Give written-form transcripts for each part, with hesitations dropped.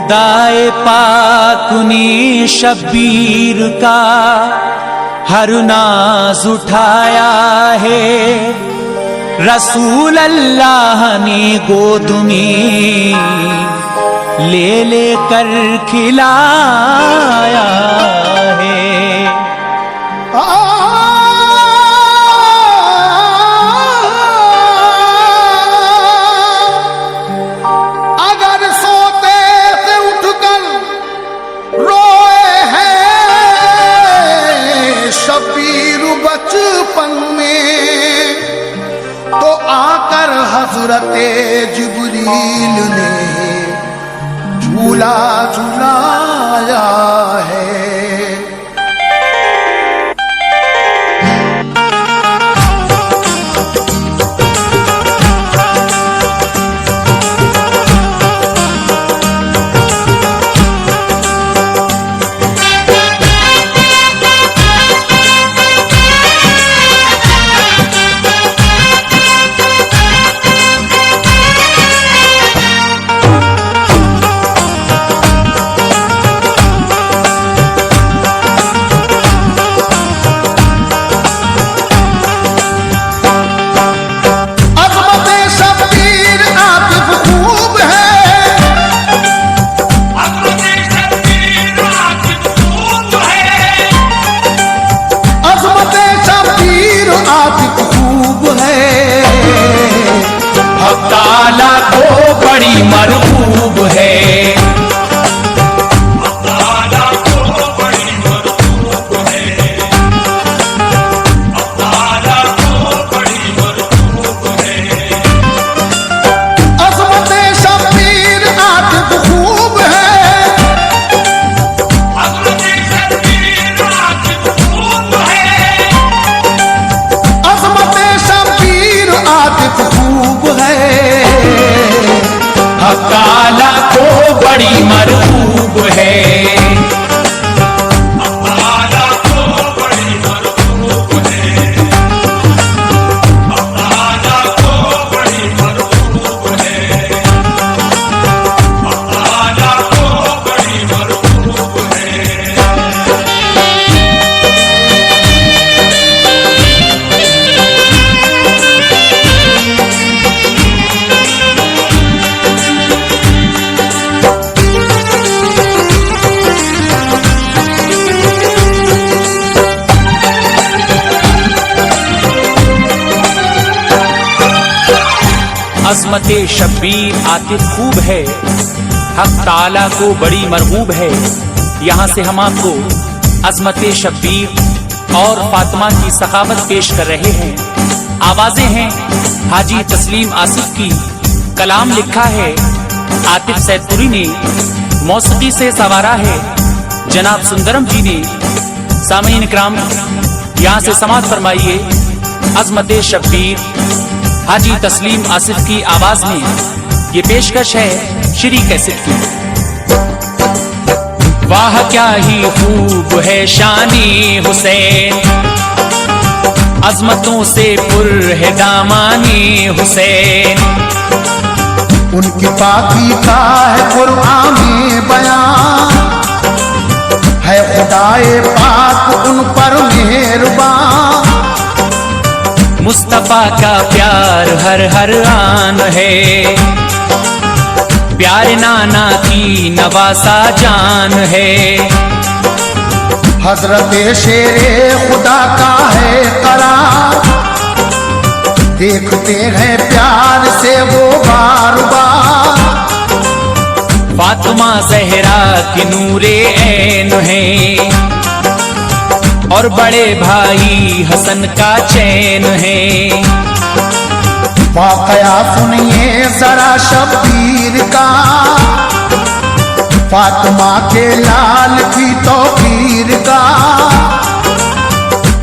खुदाए पाक ने शब्बीर का हर नाज उठाया है। रसूल अल्लाह ने गोद में ले लेकर खिलाया है। अगर सोते से उठकर रोए हैं शब्बीर बचपन में, तो आकर हजरते जिब्रील ने झूला झुलाया है। ताला को बड़ी मरहूब है। ताला को बड़ी मरहूब है। ताला को बड़ी मरहूब है। अज़मते शब्बीर आतिफ खूब है। अज़मते शब्बीर आतिफ खूब है। अज़मते शब्बीर आतिफ खूब है। ताला को बड़ी मरहूब है। ताला को बड़ी मरहूब है। ताला को बड़ी मरहूब है। ताला को बड़ी मरहूब है। अज़मते शब्बीर आतिफ खूब है। हक ताला को बड़ी मरहूब है। यहाँ से हम आपको अज़मते शब्बीर और फातिमा की सखावत पेश कर रहे हैं। आवाजें हैं हाजी तस्लीम आसिफ की, कलाम लिखा है आतिफ सैदपुरी ने, मौसीकी से सवारा है जनाब सुंदरम जी ने। सामीन इकराम, यहाँ से समाअत फरमाइए अज़मते शब्बीर हाजी तस्लीम आसिफ की आवाज में। ये पेशकश है श्री कैसेट की। वाह क्या ही खूब है शानी हुसैन, अजमतों से पुर है दामानी हुसैन। उनकी पाकी का है कुरान में बयान, है खुदाए पाक उन पर मेहरबान। मुस्तफा का प्यार हर हर आन है, प्यार नाना की नवासा जान है। हजरत शेरे खुदा का है करार, देखते हैं प्यार से वो बार बार। फातिमा ज़हरा की नूरे ऐन है, और बड़े भाई हसन का चैन है। वाकया सुनिए जरा शब्बीर का, फातिमा के लाल की तौकीर का।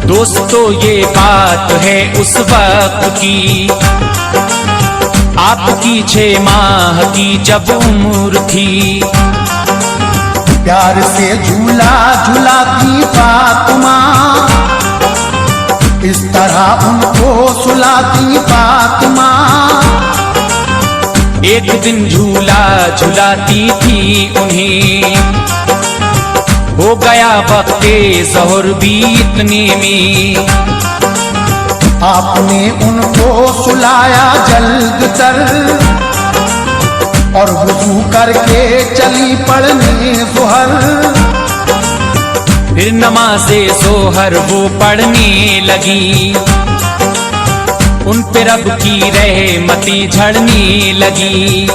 दोस्तों ये बात है उस वक्त की, आपकी 6 माह की जब उम्र थी। प्यार से झूला झूलाती फातिमा, इस तरह उनको सुलाती फातिमा। एक दिन झूला झुलाती थी उन्हें, हो गया वक्ते ज़ोहर भी इतने में। आपने उनको सुलाया जल्द तर और वुज़ू करके चली पढ़ने ज़ोहर। फिर नमाज़े ज़ोहर वो पढ़ने लगी, उन पे रब की रहमती झड़ने लगी,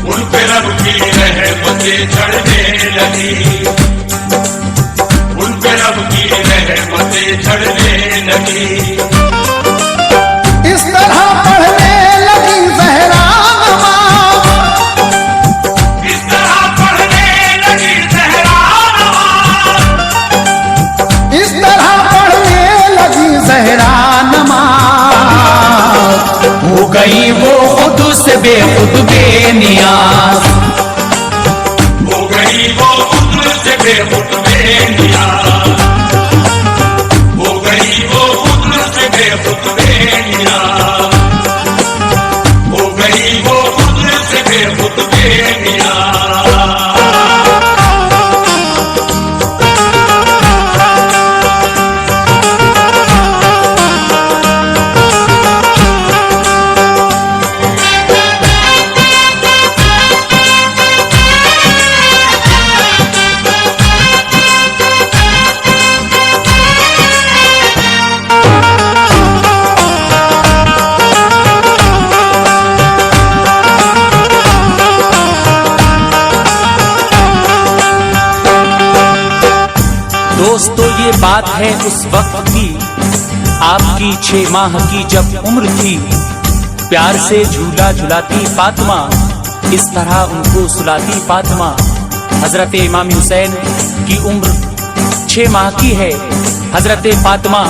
उन पे रब की रहमती झड़ने लगी, उन पे रब की रहमती झड़ने लगी। इस तरह पढ़ने लगी ज़हरा नमाज़, इस तरह पढ़ने लगी ज़हरा नमाज़, इस तरह पढ़ने लगी ज़हरा हो गई वो खुद से बेखुद बेनियाज, हो गई वो खुद से बेखुद बेनियाज, हो गई वो खुद से बेखुद बेनियाज, हो गई वो खुद से बेखुद बेनियाज। दोस्तों ये बात है उस वक्त की, आपकी 6 माह की जब उम्र थी। प्यार से झूला झुलाती फातिमा, इस तरह उनको सुलाती फातिमा। हजरत इमाम हुसैन की उम्र 6 माह की है, हजरत फातिमा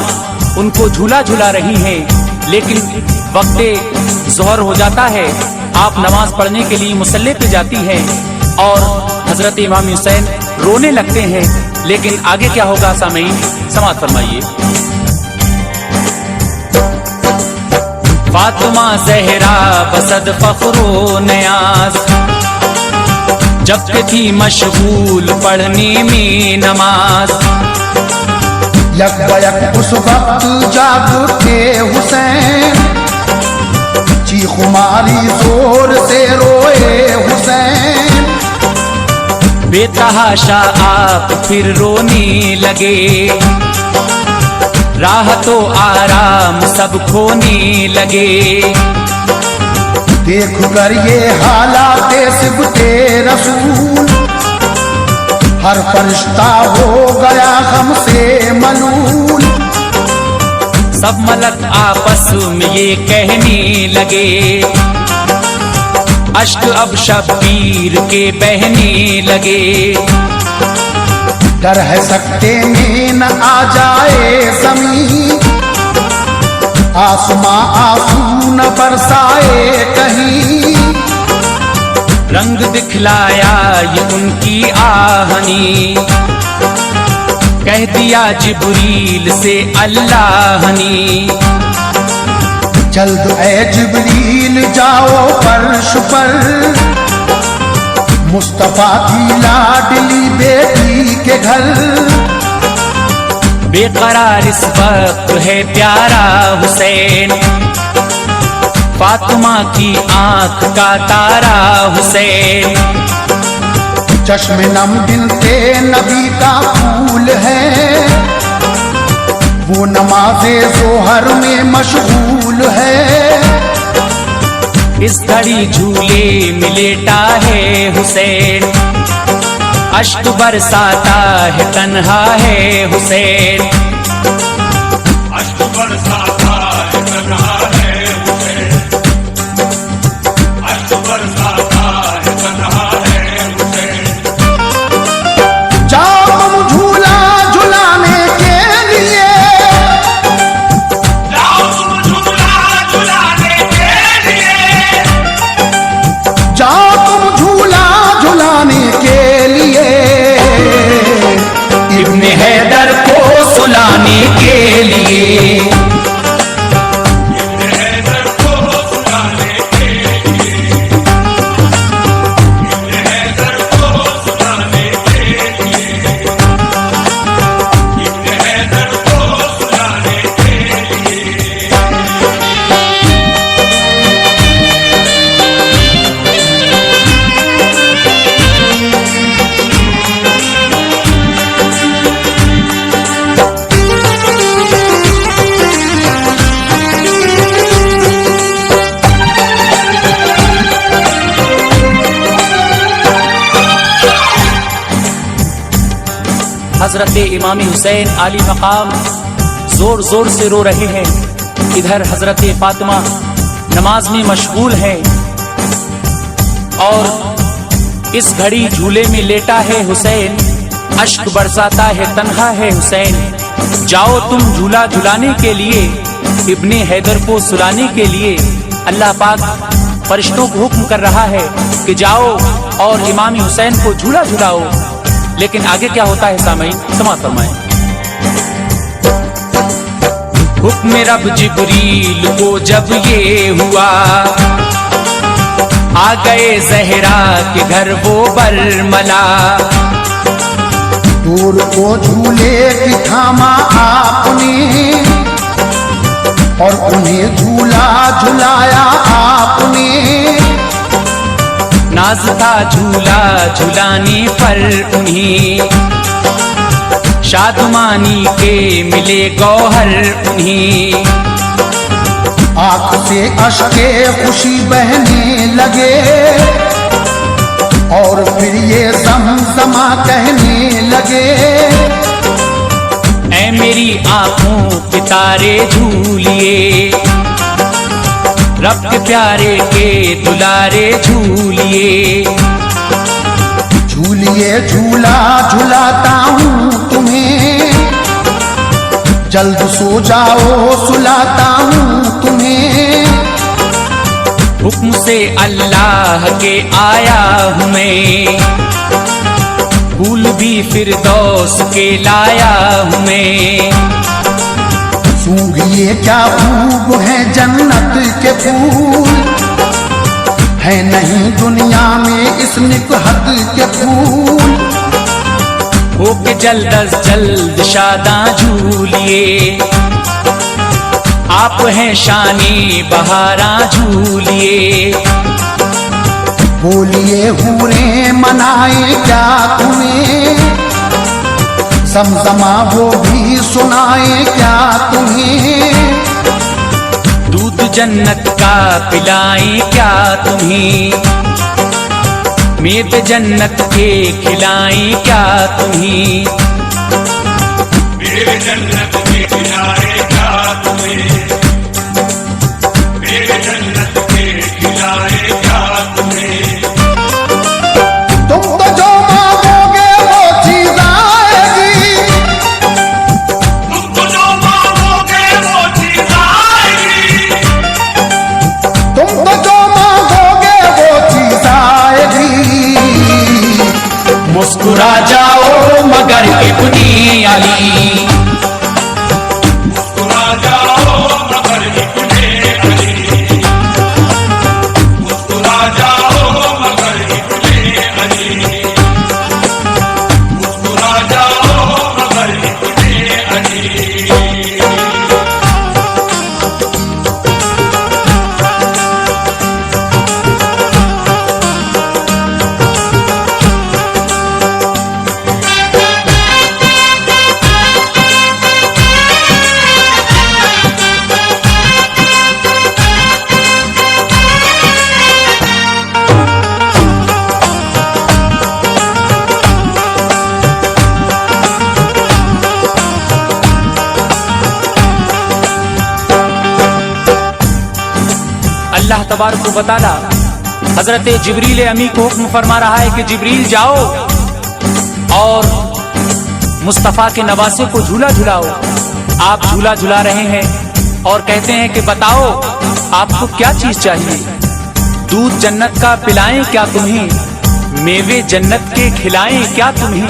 उनको झूला झुला रही हैं, लेकिन वक्ते ज़ोहर हो जाता है, आप नमाज पढ़ने के लिए मुसल्ले पे जाती हैं और हजरत इमाम हुसैन रोने लगते हैं। लेकिन आगे क्या होगा सामईन, समाअत फरमाइए। फातिमा ज़हरा बसद फ़ख्रो नयाज, जब थी मशगूल पढ़ने में नमाज। यक बयक उस वक्त जाग उठे हुसैन, चीख मारी जोर से रोए हुसैन। बेतहाशा आप फिर रोने लगे, राहतो आराम सब खोने लगे। देख कर ये हालात सिबते रसूल, हर फरिश्ता हो गया गम से मलूल। सब मलक आपस में ये कहने लगे, अश्क अब शब्बीर के बहने लगे। डर है सकते में न आ जाए ज़मीं, आसमां आंसू न बरसाए कहीं। रंग दिखलाया ये उनकी आहनी, कह दिया जिब्रील से अल्लाह ने। जल्द ए जिब्रील जाओ फर्श पर, मुस्तफा की लाडली बेटी के घर। बेकरार इस वक्त है प्यारा हुसैन, फातिमा की आंख का तारा हुसैन। चश्मे नम बिनते नबी का फूल है, वो नमाज़े ज़ोहर में मशगूल है। इस घड़ी झूले में लेटा है हुसैन, अश्क बरसाता है तन्हा है हुसैन। अश्क बरसाता है तन्हा है हुसैन, अश्क बरसाता है तन्हा है हुसैन। जाओ तुम झूला झुलाने के लिए, जाओ तुम झूला झुलाने के लिए, जाओ तुम झूला झुलाने के लिए। इब्ने हैदर को सुलाने के लिए, इब्ने हजरत इमाम हुसैन आली मकाम जोर जोर से रो रहे हैं। इधर हजरत फातिमा नमाज में मशगूल हैं और इस घड़ी झूले में लेटा है हुसैन, अश्क बरसाता है, तन्हा है हुसैन। जाओ तुम झूला झुलाने के लिए, इब्ने हैदर को सुलाने के लिए। अल्लाह पाक फरिश्तों को हुक्म कर रहा है कि जाओ और इमाम हुसैन को झूला झुलाओ। लेकिन आगे क्या होता है सामईन, समाअत फरमाएं। हुक्म रब जिब्रील को जब ये हुआ, आ गए जहरा के घर वो बरमला। दूर को झूले की थामा आपने और उन्हें झूला झुलाया आपने। नाज था झूला झुलाने पर उन्हें, शादमानी के मिले गौहर उन्हें। आँख से अश्के खुशी बहने लगे और फिर ये ज़मज़मा कहने लगे। ऐ मेरी आंखों के तारे झूलिए, रब के प्यारे के दुलारे झूलिए। झूलिए झूला झुलाता हूँ तुम्हें, जल्द सो जाओ सुलाता हूँ तुम्हें। हुक्म से अल्लाह के आया हूँ मैं, फूल भी फिरदौस के लाया हूँ मैं। सूंघिए क्या खूब है जन्नत के फूल, है नहीं दुनिया में इस निकहत के फूल। हो के जल्द अज जल्द शादा झूलिए, आप हैं शानी बहारा झूलिए। बोलिए हूरें मनाए क्या तुम्हें, समसमा वो भी सुनाए क्या तुम्हें। दूध जन्नत का पिलाए क्या तुम्हें, मेवे जन्नत के खिलाए क्या तुम्हें। मेरे जन्नत के खिलाए क्या तुम्हें, मेरे जन्नत के खिलाए क्या तुम्हें। तुम तो जो मांगोगे वो चीज आएगी, तुमको जो मांगोगे वो चीज आएगी। तुम तो जो मांगोगे वो चीज आएगी। मुस्कुरा जाओ मगर इब्ने अली, मुस्कुरा जाओ मगर इब्ने अली, मुस्कुरा जाओ मगर इब्ने अली, मुस्कुरा जाओ मगर इब्ने अली। अल्लाह तबारक व तआला हजरत जिब्रील अमी को हुक्म फरमा रहा है कि जिब्रील जाओ और मुस्तफ़ा के नवासे को झूला झुलाओ। आप झूला झुला रहे हैं और कहते हैं कि बताओ आपको क्या चीज चाहिए। दूध जन्नत का पिलाएं क्या तुम्हें, मेवे जन्नत के खिलाएं क्या तुम्हें।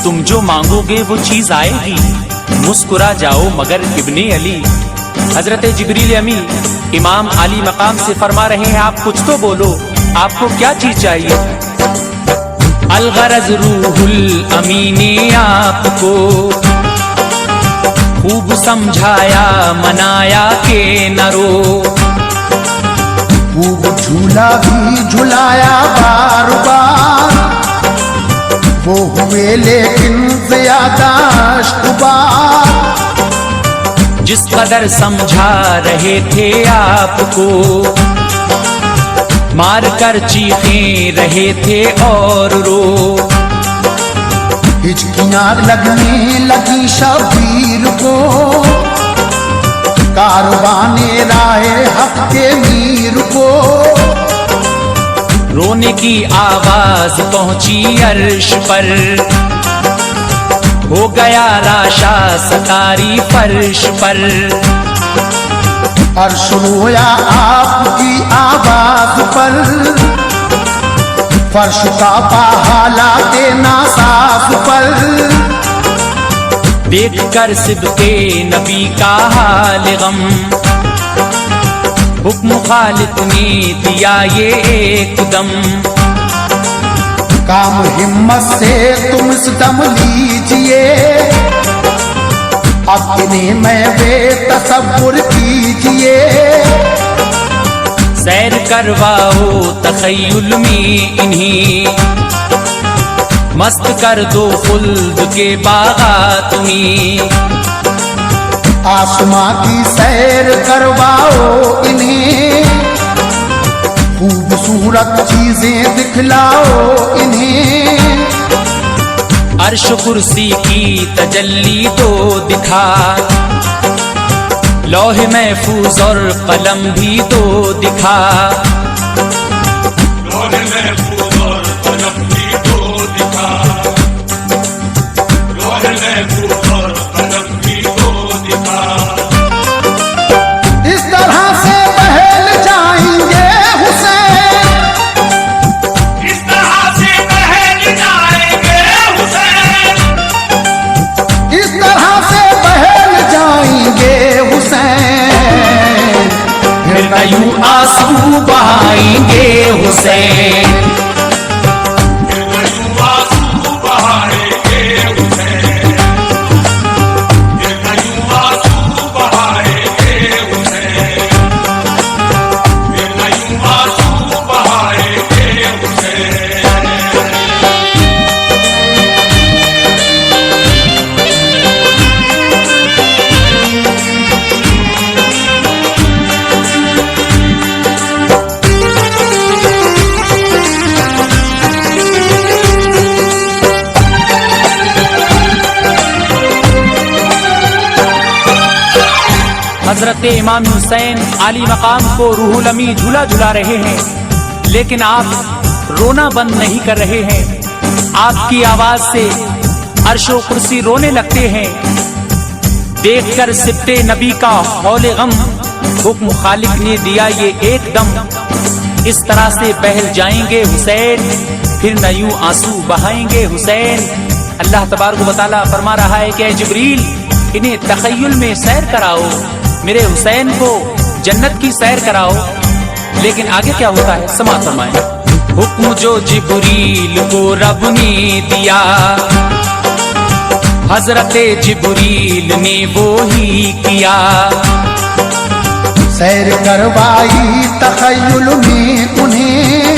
तुम जो मांगोगे वो चीज आएगी, मुस्कुरा जाओ मगर इब्ने अली। हजरत जिब्रील अमी इमाम आली मकाम से फरमा रहे हैं आप कुछ तो बोलो, आपको क्या चीज चाहिए। अलगरज रूहुल अमी ने आपको खूब समझाया मनाया के न रो। खूब झूला भी झुलाया बार बार, वो हुए लेकिन ज्यादा अश्कबार। जिस कदर समझा रहे थे आपको, मार कर चीखें रहे थे और रो। हिचकियां लगने लगी शबीर को, कारवाने राहे हक के मीर को। रोने की आवाज पहुंची अर्श पर, हो गया राशा सतारी फर्श पर। अर्श रोया आपकी आवाज पर, फर्श का पहाला के नासाफ पर। देख कर सिद्के नबी का हाल गम, हुक्म खालिक ने दिया ये एकदम। काम हिम्मत से तुम इस दम लीजिए, अपने में बेतसब्बुर कीजिए। सैर करवाओ तखय्युल में इन्हीं, मस्त कर दो खुल्द के बागात में। आसमां की सैर करवाओ इन्हें, खूबसूरत चीजें दिखलाओ इन्हें। अर्श कुर्सी की तजल्ली तो दिखा, लौह महफूज और कलम भी तो दिखा। लौह महफूज और कलम भी तो दिखा, लौह महफूज और कलम भी तो दिखा। इस तरह से बहल जाएंगे हुसैन, इस तरह से बहल जाएंगे हुसैन, इस तरह से बहल जाएंगे हुसैन। फिर न यूं आंसू बहाएंगे हुसैन, फिर न यूं आंसू बहाएंगे हुसैन, फिर न यूं आंसू बहाएंगे हुसैन, फिर न यूं आंसू बहाएंगे हुसैन। हजरत इमाम हुसैन आली मकाम को रूहुल अमी झूला झुला रहे हैं, लेकिन आप रोना बंद नहीं कर रहे हैं। आपकी आवाज से अर्शो कुर्सी रोने लगते हैं। देखकर सिब्ते नबी का हौले गम, हुक्म खालिक ने दिया ये एकदम। इस तरह से बहल जाएंगे हुसैन, फिर न यूं आंसू बहाएंगे हुसैन। अल्लाह तबारक व तआला फरमा रहा है कि जिब्रील इन्हें तखय्युल में सैर कराओ, मेरे हुसैन को जन्नत की सैर कराओ। लेकिन आगे क्या होता है समाअत फरमाएं। हुक्म जो जिब्रील को रब ने दिया, हजरत जिब्रील ने वो ही किया। सैर करवाई तखय्युल में उन्हें,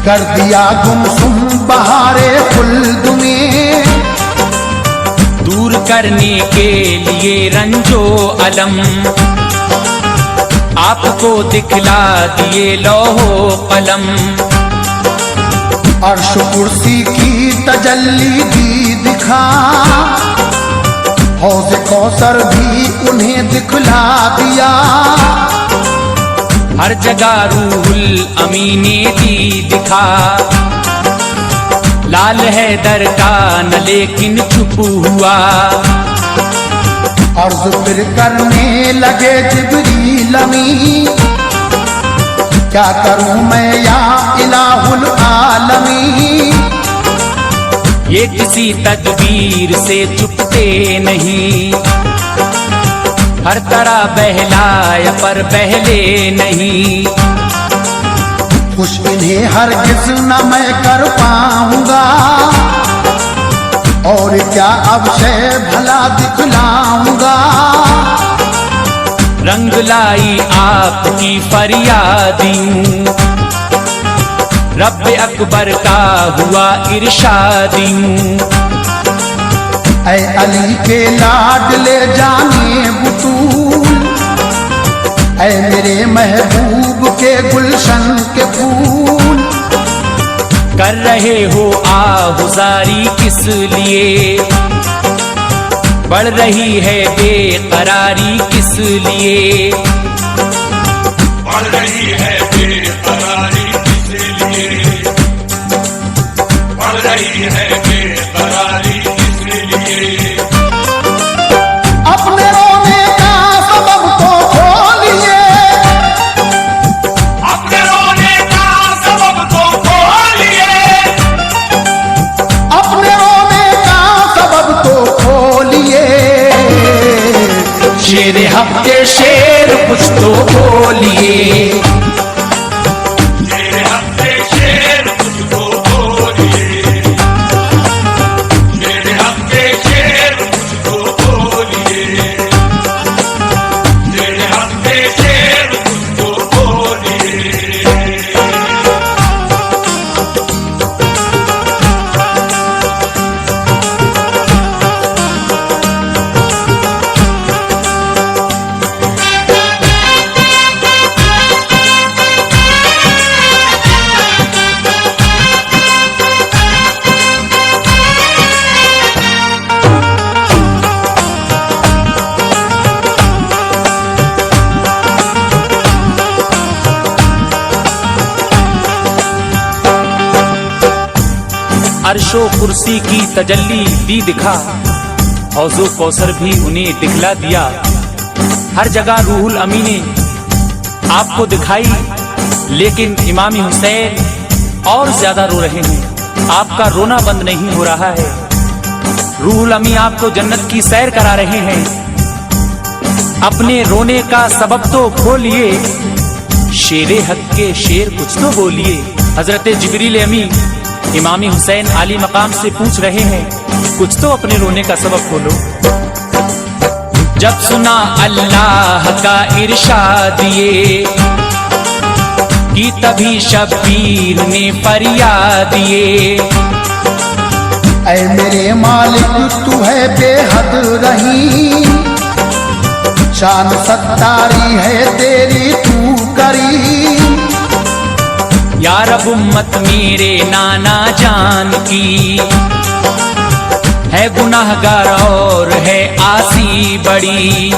कर दिया गुमसुम बहारे खुल्द में। दूर करने के लिए रंजो अलम, आपको दिखला दिए लौहो कलम। अर्श कुर्सी की तजल्ली भी दिखा, हौज़ कौसर भी उन्हें दिखला दिया। हर जगह रूहुल अमी ने दी दिखा, लाल है दर का न लेकिन चुप हुआ। अर्ज फिर करने लगे जिब्रील अमी, क्या करूं मैं या इलाहुल आलमी। ये किसी तदबीर से चुपते नहीं, हर तरह बहलाया पर बहले नहीं। खुश इन्हें हरगिज़ न मैं कर पाऊंगा, और क्या अब शय भला दिखलाऊंगा। रंग लाई आपकी फरियादियों, रब अकबर का हुआ इरशादियों। ऐ अली के लाडले जाने बुतूल, ऐ मेरे महबूब के गुलशन के फूल। कर रहे हो आहुजारी किस लिए, बढ़ रही है बेकरारी किस लिए, बढ़ रही है बेकरारी किस लिए, बढ़ रही है बेकरारी किस लिए। अपने रोने का सबब तो खोलिए, अपने रोने का सबब तो खोलिए, अपने रोने का सबब तो खोलिए। शेर हक के शेर कुछ तो बोलिए, शेर हक के शेर कुछ तो बोलिए, शेर हक के शेर कुछ तो बोलिए, शेर हक के शेर कुछ तो बोलिए। अर्शो कुर्सी की तजल्ली दी दिखा, हौजो कौसर भी उन्हें दिखला दिया। हर जगह रूहुल अमी ने आपको दिखाई, लेकिन इमाम हुसैन और ज्यादा रो रहे हैं। आपका रोना बंद नहीं हो रहा है। रूहुल अमी आपको जन्नत की सैर करा रहे हैं। अपने रोने का सबब तो खोलिए, शेरे हक के शेर कुछ तो बोलिए। हजरत जिब्रील अमी इमामी हुसैन आली मकाम से पूछ रहे हैं, कुछ तो अपने रोने का सबब खोलो। जब सुना अल्लाह का इरशाद ये, कि तभी शब्बीर ने फरियाद ये। ऐ मेरे मालिक तू है बेहद रहीम, शान सत्तारी है तेरी तू करीम। या रब उम्मत मेरे नाना जान की, है गुनाहगार और है आसी बड़ी।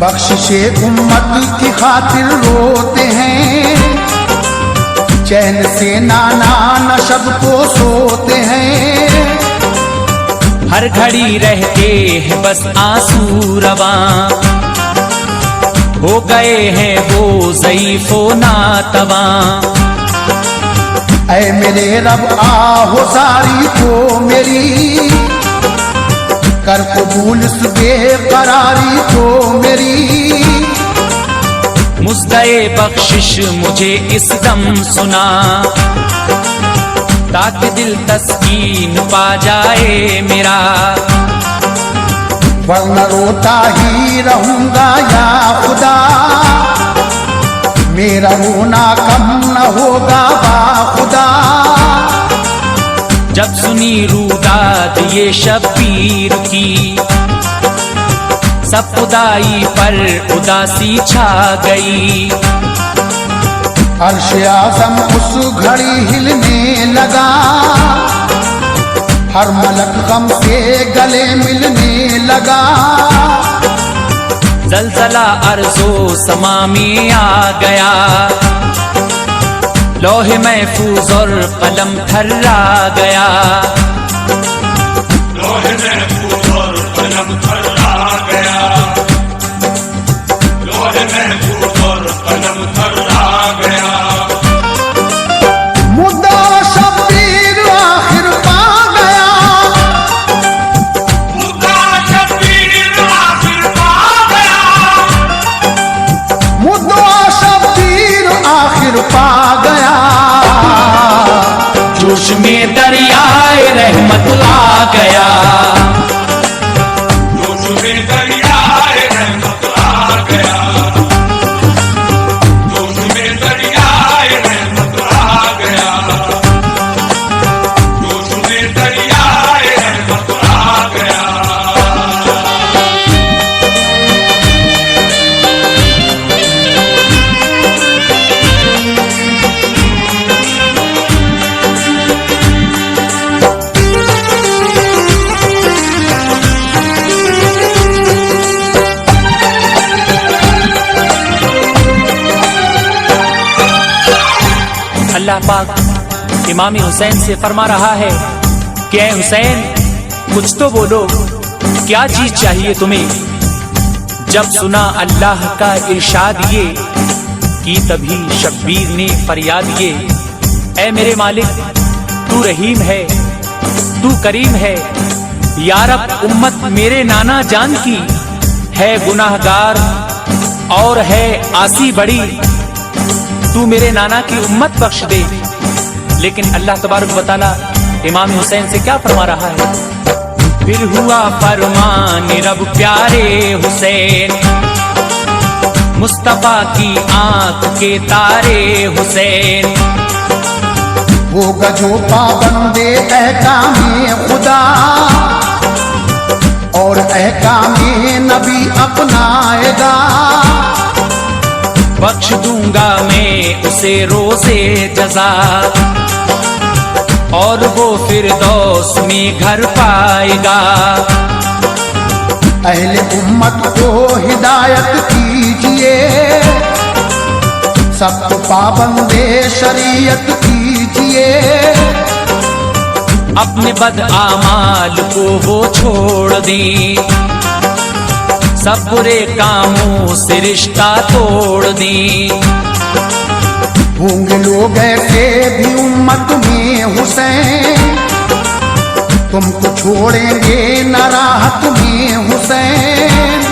बख्शिशे उम्मत की खातिर रोते हैं, चैन से नाना नशब को सोते हैं। हर घड़ी रहते हैं बस आंसू रवां, हो गए हैं वो ज़ईफ़ो नातवां। ऐ मेरे रब आहुजारी को मेरी, कर कबूल इस बेकरारी को मेरी। मुज़्दए बख्शिश मुझे इस दम सुना, ताकि दिल तस्कीन पा जाए मेरा। वरना रोता ही रहूंगा या खुदा, मेरा रोना कम न होगा बाखुदा। जब सुनी रूदात ये शब्बीर की, सब खुदाई पर उदासी छा गई। अर्श आज़म उस घड़ी हिलने लगा, हर मलक गम से गले मिलने लगा। जलजला अर्ज़ो समा में आ गया, लौहे महफूज और कलम थर्रा गया। लोहे महफूज और कलम थर्रा गया, लोहे महफूज और कलम थर्रा गया। मुद्दा शब्बीर आखिर पा गया, मुद्दा शब्बीर आखिर पा गया, मुद्दा शब्बीर आखिर पा गया। जोश में दरियाए रहमत आ गया, जोश में दरियाए रहमत आ गया, जोश में दरियाए रहमत आ गया, जोश में दरियाए रहमत आ गया। अल्लाह पाक इमाम हुसैन से फरमा रहा है कि ऐ हुसैन, कुछ तो बोलो, क्या चीज चाहिए तुम्हें। जब सुना अल्लाह का इरशाद ये की, तभी शब्बीर ने फरियाद ये, ऐ मेरे मालिक, तू रहीम है, तू करीम है। यारब उम्मत मेरे नाना जान की है गुनाहगार और है आसी बड़ी, तू मेरे नाना की उम्मत बख्श दे। लेकिन अल्लाह तबारक व तआला इमाम हुसैन से क्या फरमा रहा है। फिर हुआ फरमान रब प्यारे हुसैन, मुस्तफा की आंख के तारे हुसैन। होगा जो पाबंदे अहकामे खुदा और अहकामे नबी अपनाएगा, बख्श दूंगा मैं उसे रोज़े जज़ा और वो फिरदौस में घर पाएगा। अहले उम्मत को हिदायत कीजिए, सबको पाबंदे शरीयत कीजिए। अपने बद आमाल को वो छोड़ दें, सब बुरे कामों से रिश्ता तोड़ दें। होंगे लोग ऐसे भी उम्मत में हुसैन, तुमको छोड़ेंगे न राहत में हुसैन।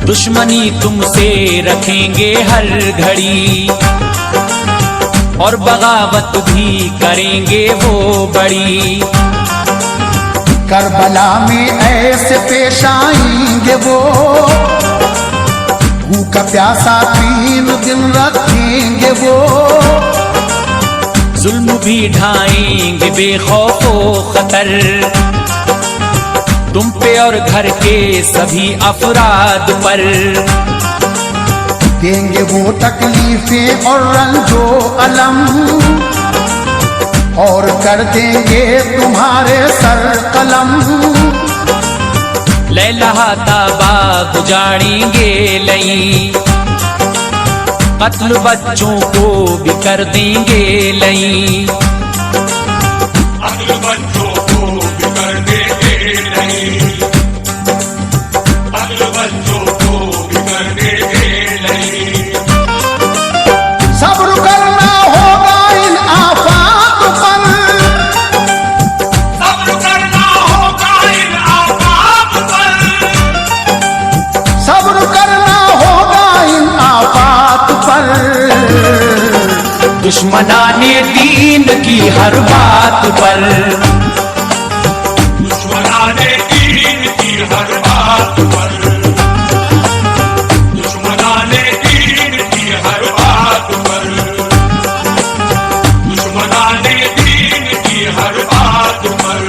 दुश्मनी तुमसे रखेंगे हर घड़ी और बगावत भी करेंगे वो बड़ी। करबला में ऐसे पेश आएंगे वो, भूखा प्यासा 3 दिन रखेंगे वो। जुल्म भी ढाएंगे बेखौफो खतर तुम पे और घर के सभी अफराद पर। देंगे वो तकलीफें और रंजो अलम और कर देंगे तुम्हारे सर कलम। लैला ताबा गुजारेंगे लई, कत्ल बच्चों को भी कर देंगे लई। अगल बच्चों को भी कर देंगे नहीं, अगल बच्चों को भी कर देंगे नहीं। सब्र करना होगा इन आफात पर, सब्र करना होगा इन आफात पर, सब्र करना होगा इन आफात पर। दुश्मनाने दीन की हर बात पर, दुश्मनाने दीन की हर बात पर, दुश्मनाने दीन की हर बात पर, दुश्मनाने दीन की हर बात पर।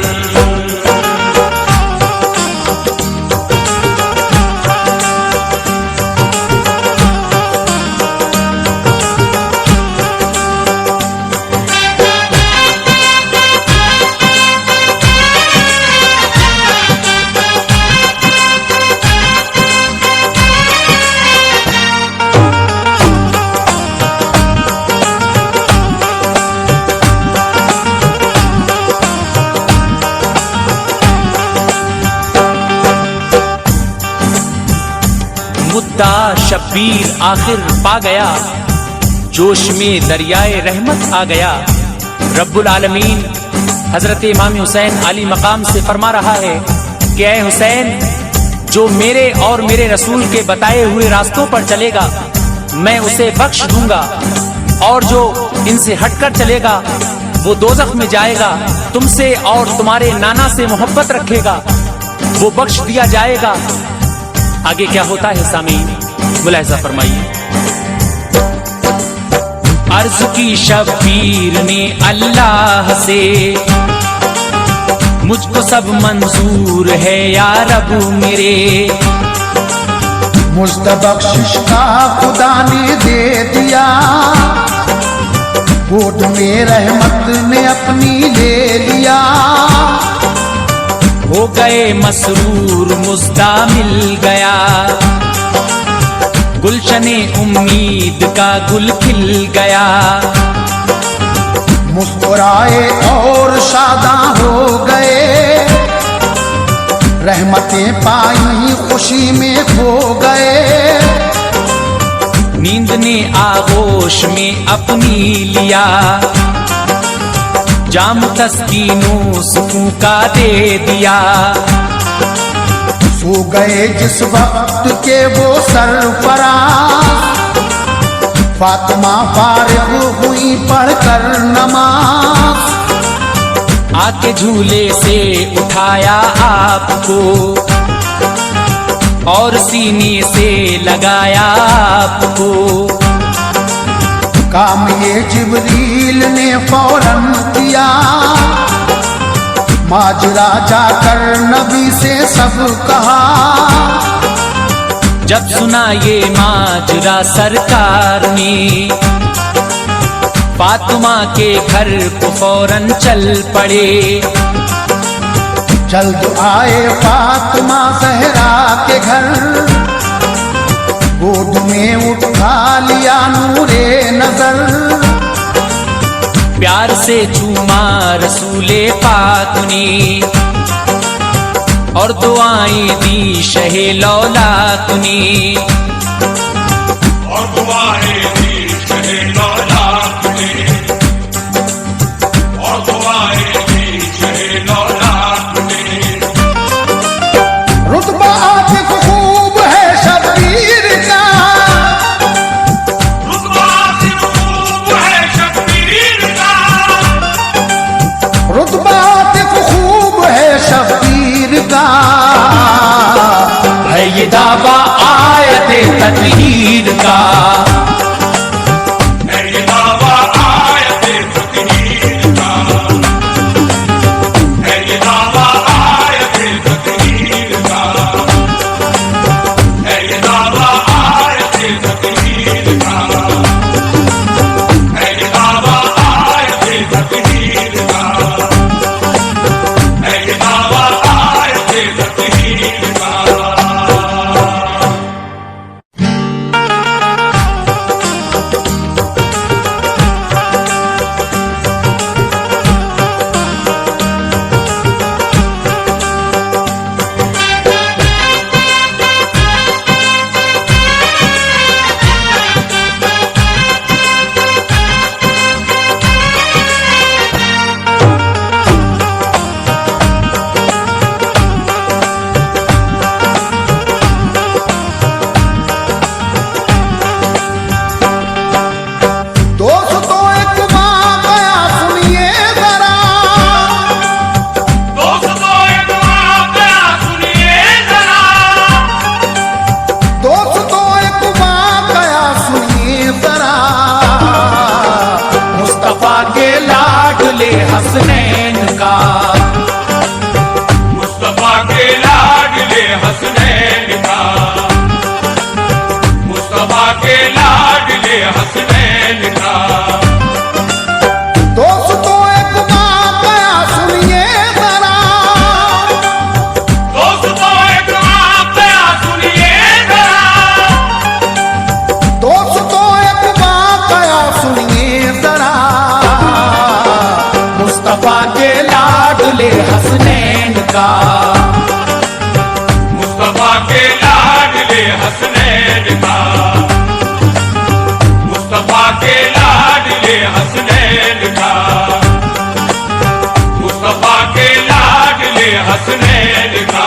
मुद्दा शब्बीर आखिर पा गया, जोश में दरियाए रहमत आ गया। रब्बुल आलमीन हजरत इमाम हुसैन आली मकाम से फरमा रहा है कि ऐ हुसैन, जो मेरे और मेरे रसूल के बताए हुए रास्तों पर चलेगा मैं उसे बख्श दूंगा, और जो इनसे हटकर चलेगा वो दोज़ख में जाएगा। तुमसे और तुम्हारे नाना से मोहब्बत रखेगा वो बख्श दिया जाएगा। आगे क्या होता है सामीन, मुलाहिजा फरमाइए। अर्ज की शब्बीर ने अल्लाह से, मुझको सब मंजूर है या रब मेरे। मुझको बख्शिश का खुदा ने दे दिया, गोद में रहमत ने अपनी ले लिया। हो गए मसरूर मुस्दा मिल गया, गुलशने उम्मीद का गुल खिल गया। मुस्कुराए और शादा हो गए, रहमतें पाई खुशी में खो गए। नींद ने आगोश में अपनी लिया, जाम तस्कीनों सुकून का दे दिया। सो गए जिस वक्त के वो सरफराज, फातिमा फारिग हुई पढ़कर नमाज। आके झूले से उठाया आपको और सीने से लगाया आपको। काम ये जिब्रील ने फौरन किया, माजरा जाकर नबी से सब कहा। जब सुना ये माजरा सरकार ने, फातिमा के घर को फौरन चल पड़े। जल्द आए फातिमा ज़हरा के घर, गोद में उठा लिया नूरे नजर। प्यार से चूमा रसूले पाक ने और दुआएं दी शहे लौलाक ने। और दुआएं दी शहे लौलाक ने, और दुआएं दी शहे लौलाक ने। रुतबा आतिफ खूब है शब्बीर का, रुतबा आतिफ खूब है शब्बीर का, रुतबा आतिफ खूब है शब्बीर का। है ये दावा आयते तकदीर का, है ये दावा आयते तकदीर का, है ये दावा आयते तकदीर का, है ये दावा आयते तकदीर का, है ये दावा आयते तकदीर का, है ये दावा आयते तकदीर का। दोस्तों एक बात गया सुनिए जरा, दोस्तों एक वाक़या सुनिए जरा, दोस्तों एक बात गया सुनिए जरा। मुस्तफा के लाडले हसनैन का, मुस्तफा के लाडले हसनैन का, मुस्तफा के लाडले हसनैन का। दोस्तों एक बात गया सुनिए जरा, दोस्तों एक वाक़या सुनिए जरा, दोस्तों एक बात गया सुनिए जरा। मुस्तफा के लाडले हसनैन का, मुस्तफा के लाडले हसनैन का, मुस्तफा के लाडले हसनैन का, मुस्तफा के लाडले हसनैन का।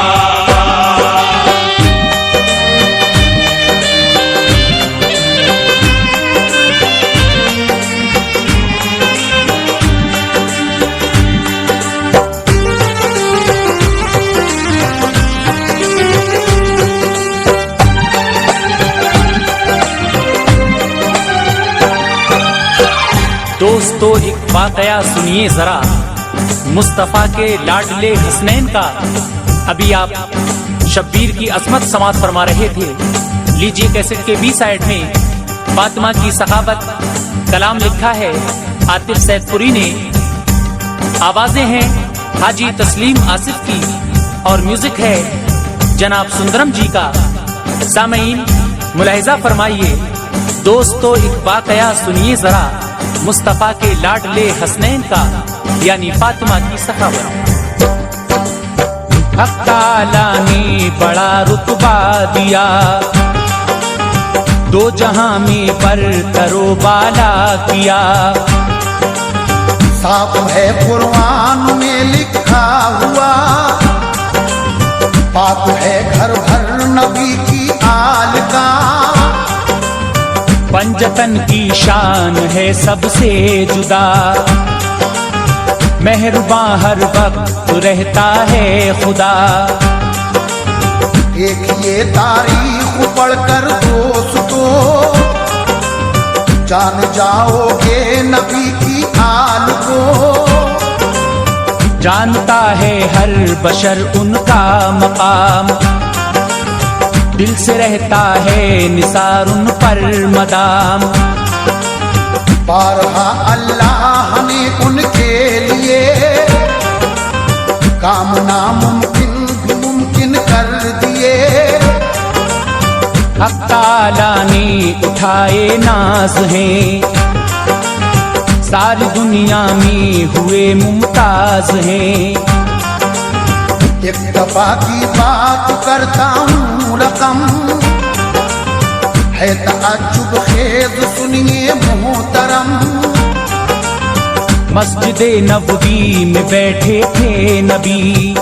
दोस्तों एक वाकया सुनिए जरा, मुस्तफा के लाडले हसनैन का। अभी आप शब्बीर की असमत समात फरमा रहे थे। लीजिए कैसेट के बी साइड में फातिमा की सखावत कलाम लिखा है आतिफ सैदपुरी ने, आवाजें हैं हाजी तस्लीम आसिफ की और म्यूजिक है जनाब सुंदरम जी का। सामईन मुलाहिजा फरमाइए, दोस्तों एक वाकया सुनिए जरा, मुस्तफ़ा के लाडले हसनैन का यानी फातिमा की सखावत। हक ताला ने बड़ा रुतबा दिया, दो जहां में बरकरो बाला किया। साफ है कुरान में लिखा हुआ, पाक है घर भर नबी की आल का। पंजतन की शान है सबसे जुदा, मेहरबां हर वक्त रहता है खुदा। देखिए तारीख पढ़कर दोस्तों, जान जाओगे नबी की आल को। जानता है हर बशर उनका मकाम, दिल से रहता है निसार उन पर मदाम। बारहा अल्लाह ने उनके लिए काम नामुमकिन भी मुमकिन कर दिए। हक ताला ने उठाए नाज हैं, सारी दुनिया में हुए मुमताज हैं। एक दफा की बात करता हूँ रकम, है ताज्जुब खेद सुनिए मोहतरम। मस्जिद नबवी में बैठे थे नबी,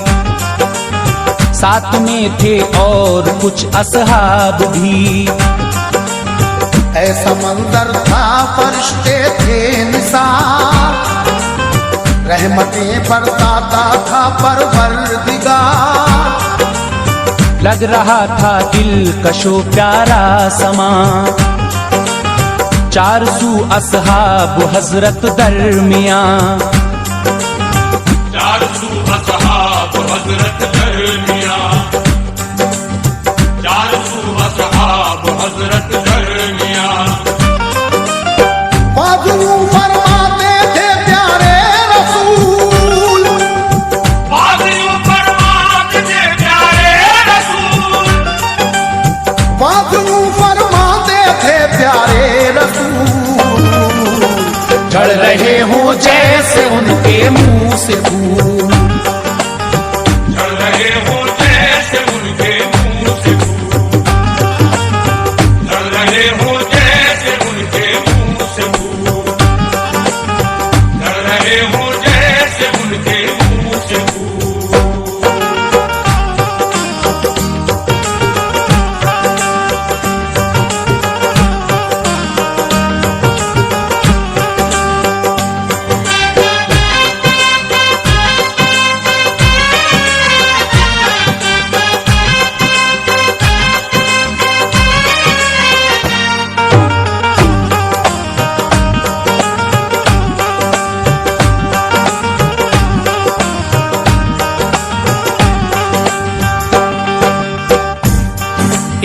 साथ में थे और कुछ असहाब भी। ऐसा मंजर था फरिश्ते थे निसार, रहमतें बरसाता था परवरदिगार। लग रहा था दिल कशो प्यारा समा, चार सू असहाब हजरत दरमिया। चार सू असहाब हजरत दरमिया, चार सू असहाब हजरत दरमिया। बाजू फरमाते थे प्यारे रसूल, बाजू फरमाते थे प्यारे रसूल, बाजू फरमाते थे प्यारे रसूल। झड़ रहे हो जैसे उनके मुंह से फूल, झड़ रहे हो जैसे उनके मुंह से फूल, झड़ रहे हो जैसे उनके मुंह से फूल, झड़ रहे हो जैसे उनके मुंह से फूल।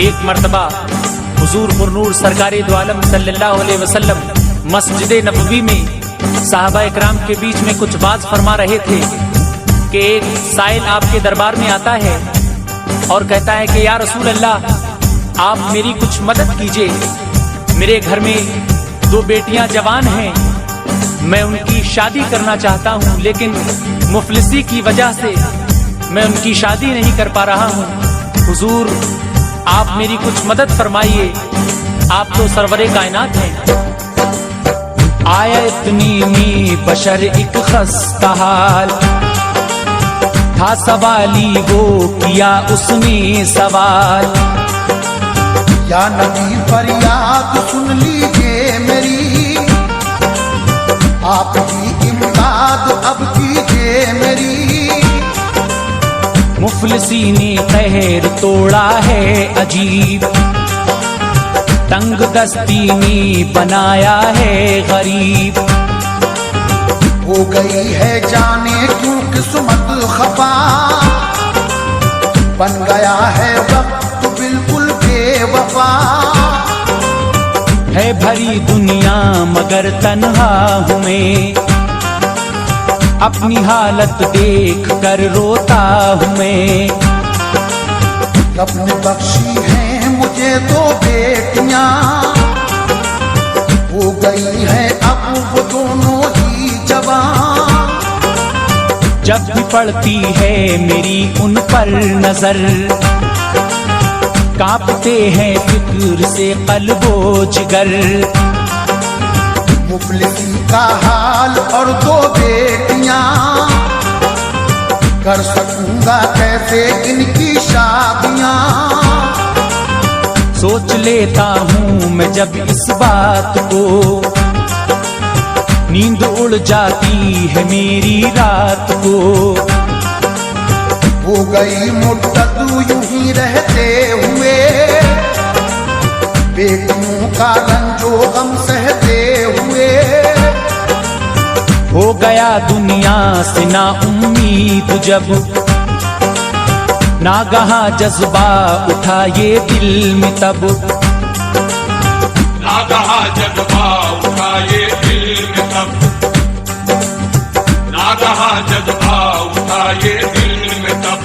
एक मर्तबा हुजूर पुरनूर सरकारे दो आलम सल्लल्लाहु अलैहि वसल्लम मस्जिद नबवी में साहबा इकराम के बीच में कुछ बात फरमा रहे थे कि एक साइल आपके दरबार में आता है और कहता है कि या रसूल अल्लाह, आप मेरी कुछ मदद कीजिए। मेरे घर में दो बेटियां जवान हैं, मैं उनकी शादी करना चाहता हूं, लेकिन मुफलिसी की वजह से मैं उनकी शादी नहीं कर पा रहा हूं। हुजूर, आप मेरी कुछ मदद फरमाइए, आप तो सरवरे कायनात हैं। आया इतनी में बशर एक खस्ता हाल था, सवाली वो किया उसने सवाल। या नबी फरियाद सुन लीजिए मेरी, आपकी इमदाद अब कीजिए मेरी। मुफलिसी ने कहर तोड़ा है अजीब, तंग दस्ती ने बनाया है गरीब। हो गई है जाने क्यों किस्मत खफा, बन गया है वक्त बिल्कुल बेवफा। है भरी दुनिया मगर तन्हा हूँ मैं, अपनी हालत देख कर रोता हूँ मैं। रब ने बख्शी है मुझे दो बेटियां, हो गई है अब वो दोनों ही जवान। जब भी पड़ती है मेरी उन पर नजर, कांपते हैं फिक्र से कल्बो जिगर। मुफलिसी का हाल और दो बेटियां, कर सकूंगा कैसे इनकी शादियां। सोच लेता हूँ मैं जब इस बात को, नींद उड़ जाती है मेरी रात को। हो गई मुद्दत यूं ही रहते हुए, बेटियों का रंजो गम सहते हुए। हो गया दुनिया से ना उम्मीद जब, नागहां जज्बा उठा ये दिल में तब। नागहां जज्बा उठा ये दिल में तब, नागहां जज्बा उठा ये दिल में तब।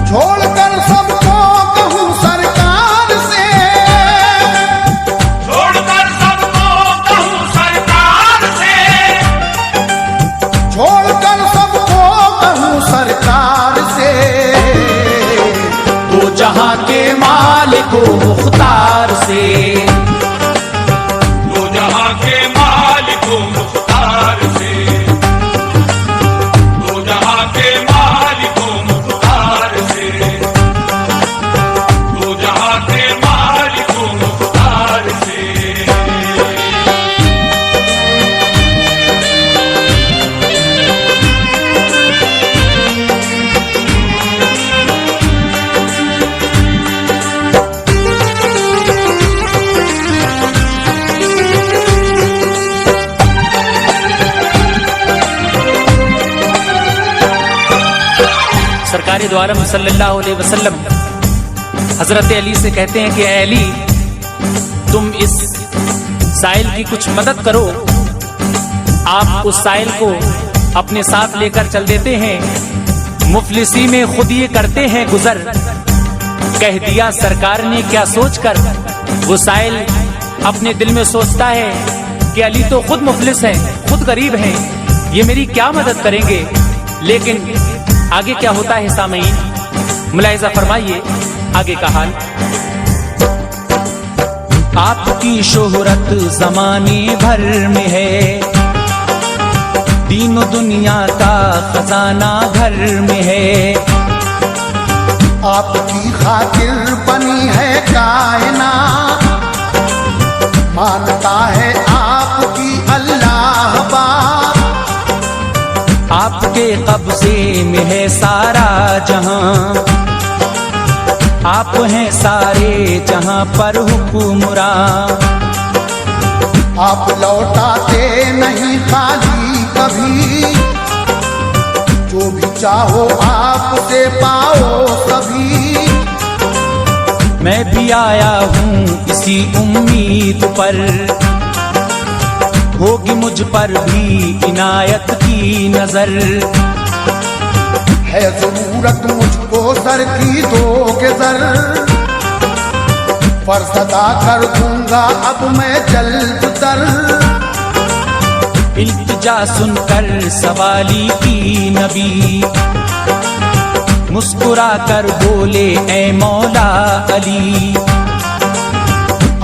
छोड़कर सबको कहूँ सरकार से, छोड़कर सबको कहूँ सरकार से, छोड़कर सबको कहूँ सरकार से। वो जहां के मालिक को मुख्तार से, तो जहां के मालिक को मुख्तार से, तो जहां के मालिक को मुख्तार से, तो जहां के मालिक को मुख्तार से। सरकार दो आलम सल्लल्लाहु अलैहि वसल्लम हजरत अली से कहते हैं कि ऐ अली, तुम इस साइल की कुछ मदद करो। आप उस साइल को अपने साथ लेकर चल देते हैं, मुफलिसी में खुद ये करते हैं गुजर। कह दिया सरकार ने क्या सोचकर, वो साइल अपने दिल में सोचता है कि अली तो खुद मुफलिस हैं, खुद गरीब हैं, ये मेरी क्या मदद करेंगे। लेकिन आगे क्या होता है सामईन, मुलाहिजा फरमाइए आगे का हाल। आपकी शोहरत जमाने भर में है, दीनो दुनिया का खजाना घर में है। आपकी खातिर बनी है कायनात, मानता है आपकी अल्लाह बात। आपके कब्जे में है सारा जहां, आप हैं सारे जहां पर हुक्मरां। आप लौटाते नहीं खाली कभी, जो भी चाहो आपसे पाओ सभी। मैं भी आया हूँ इसी उम्मीद पर, होगी मुझ पर भी इनायत की नजर। है जरूरत मुझको सर की दोगे सर, फर्ज अदा कर दूंगा अब मैं जल्द तर। इल्तिजा सुनकर सवाली की नबी, मुस्कुरा कर बोले ऐ मौला अली।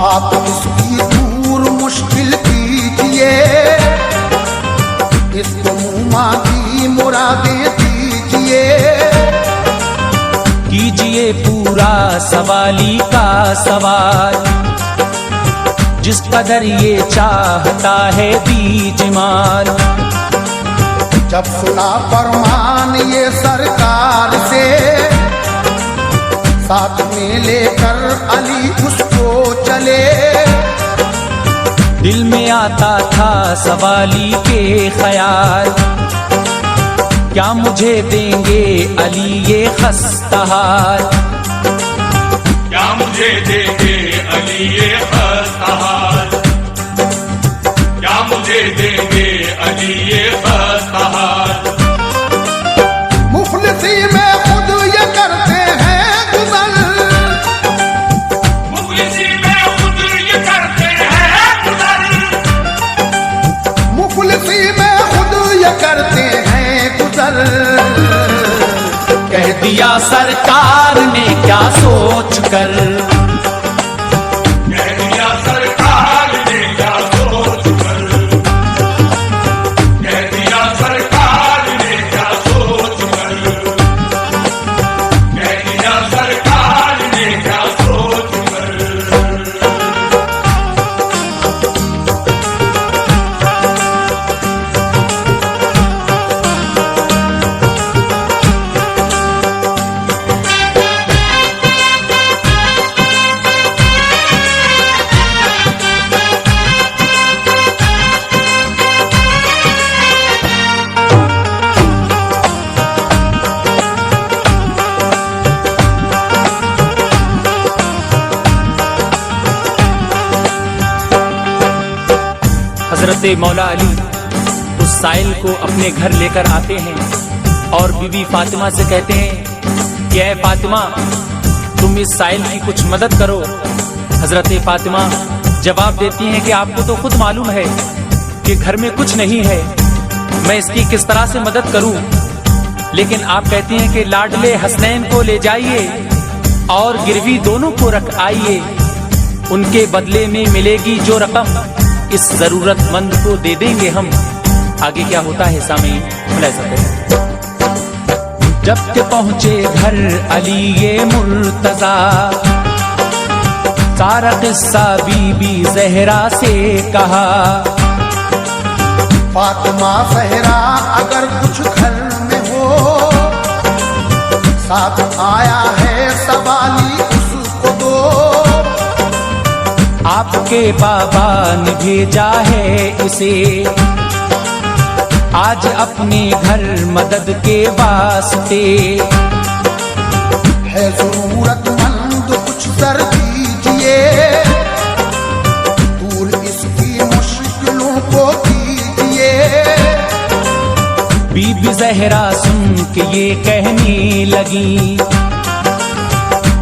आप इसकी दूर मुश्किल कीजिए, इसको मुँह मांगी मुरादें दीजिए। कीजिए पूरा सवाली का सवाल, जिस कदर ये चाहता है दीजिए माल। जब सुना फरमान ये सरकार से, साथ में लेकर अली उसको चले। दिल में आता था सवाली के ख्याल, क्या मुझे देंगे अली ये खस्ता हाल। क्या मुझे देंगे अली ये खस्ता हाल, क्या मुझे देंगे अली ये खस्ता हाल। मुफलिसी में खुद ये करते हैं गुजर, मुफलिसी में खुद ये करते हैं गुजर। दिया सरकार ने क्या सोच कर, कह दिया सरकार ने क्या सोच कर, कह दिया सरकार ने क्या सोच कर, कह दिया सरकार ने क्या सोच कर। हजरत मौला अली उस साइल को अपने घर लेकर आते हैं और बीबी फातिमा से कहते हैं कि ऐ फातिमा, तुम इस साइल की कुछ मदद करो। हजरत फातिमा जवाब देती हैं कि आपको तो खुद मालूम है कि घर में कुछ नहीं है, मैं इसकी किस तरह से मदद करूं। लेकिन आप कहती हैं कि लाडले हसनैन को ले जाइए और गिरवी दोनों को रख आइए, उनके बदले में मिलेगी जो रकम इस जरूरतमंद को दे देंगे हम। आगे क्या होता है सामीन मुलाहिजा करें। जब के पहुंचे घर अली ये मुर्तजा, सारा किस्सा बीबी जहरा से कहा। फातिमा ज़हरा अगर कुछ घर में हो, साथ आया है सवाली उसको दो। आपके बाबा ने भेजा है इसे आज अपने घर मदद के वास्ते। है जरूरतमंद कुछ कर दीजिए, दूर इसकी मुश्किलों को कीजिए। बीबी ज़हरा सुन के ये कहने लगी,